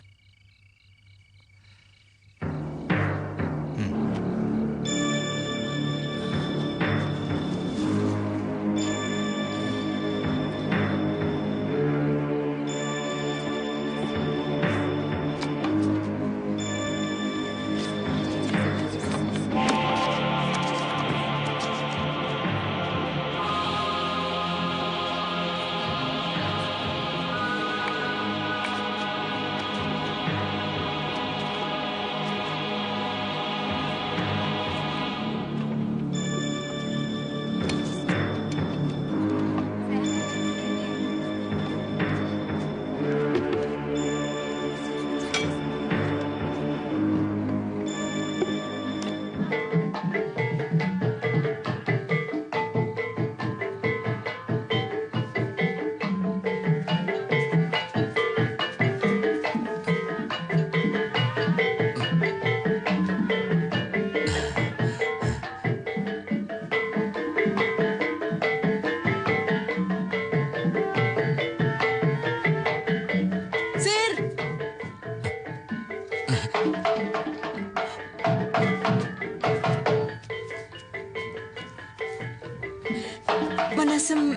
Manasem.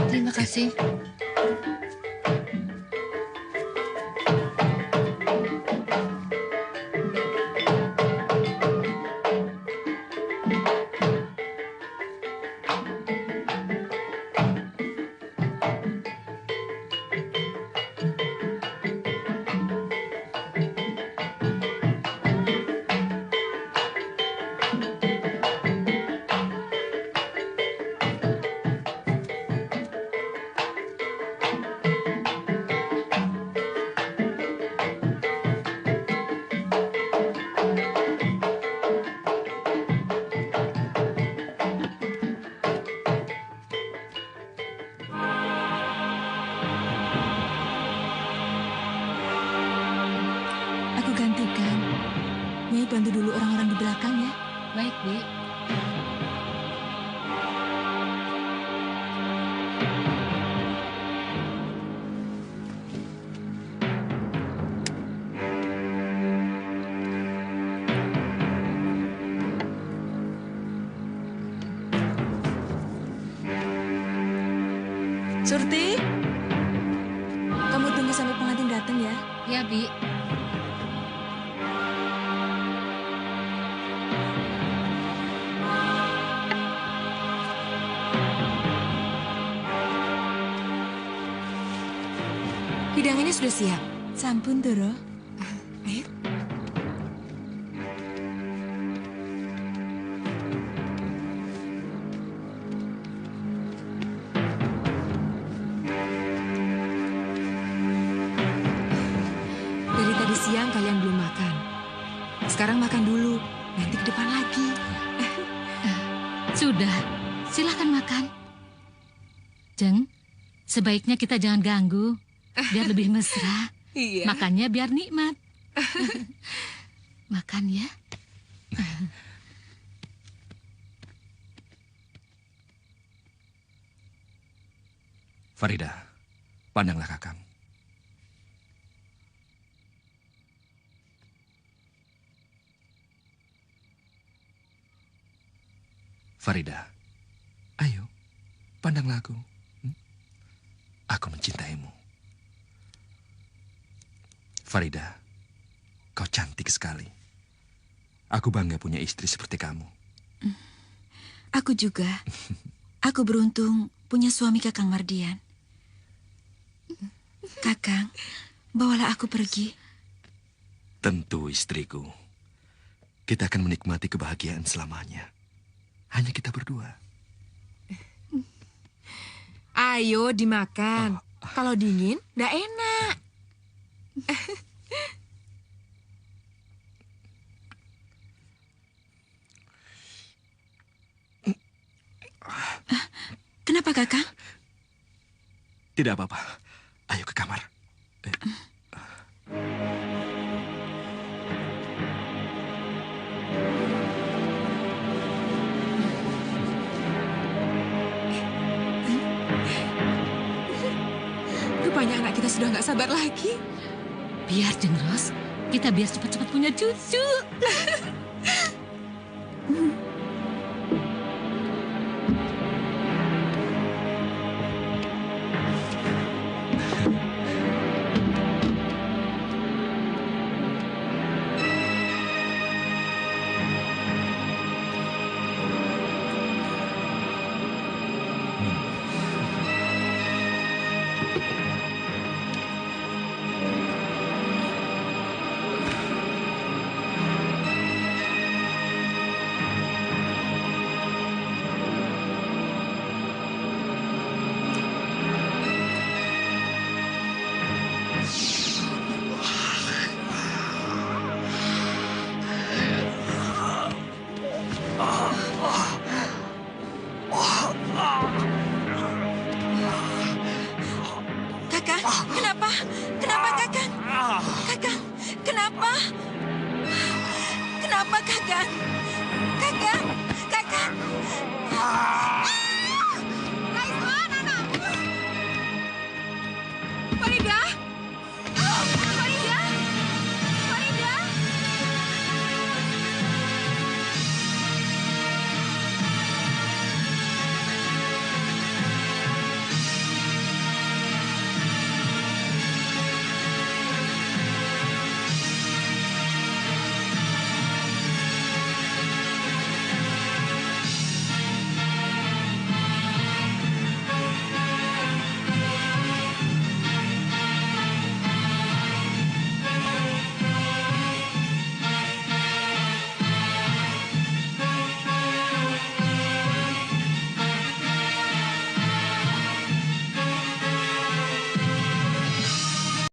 Terima kasih. Aku gantikan. Nyai bantu dulu orang-orang di belakang ya. Baik, Bi. Surti, kamu tunggu sampai pengantin datang ya. Ya, Bi. Hidangannya sudah siap. Sampun, Doro. Ayo. Dari tadi siang kalian belum makan. Sekarang makan dulu. Nanti ke depan lagi. Sudah, silahkan makan. Jeng, sebaiknya kita jangan ganggu. Biar lebih mesra. Iya. Makannya biar nikmat. Makan ya. Farida, pandanglah Kakang. Farida, ayo, pandanglah aku. Aku mencintaimu. Farida, kau cantik sekali. Aku bangga punya istri seperti kamu. Aku juga. Aku beruntung punya suami Kakang Mardian. Kakang, bawalah aku pergi. Tentu istriku. Kita akan menikmati kebahagiaan selamanya. Hanya kita berdua. Ayo dimakan. Kalau dingin, nggak enak. Kenapa, Kakang? Tidak apa-apa. Ayo ke kamar. Rupanya anak kita sudah nggak sabar lagi. Biar, Jeng Ros. Kita biar cepat-cepat punya cucu. Kakang, kenapa? Kenapa, Kakang? Kakang, kenapa? Kenapa, Kakang?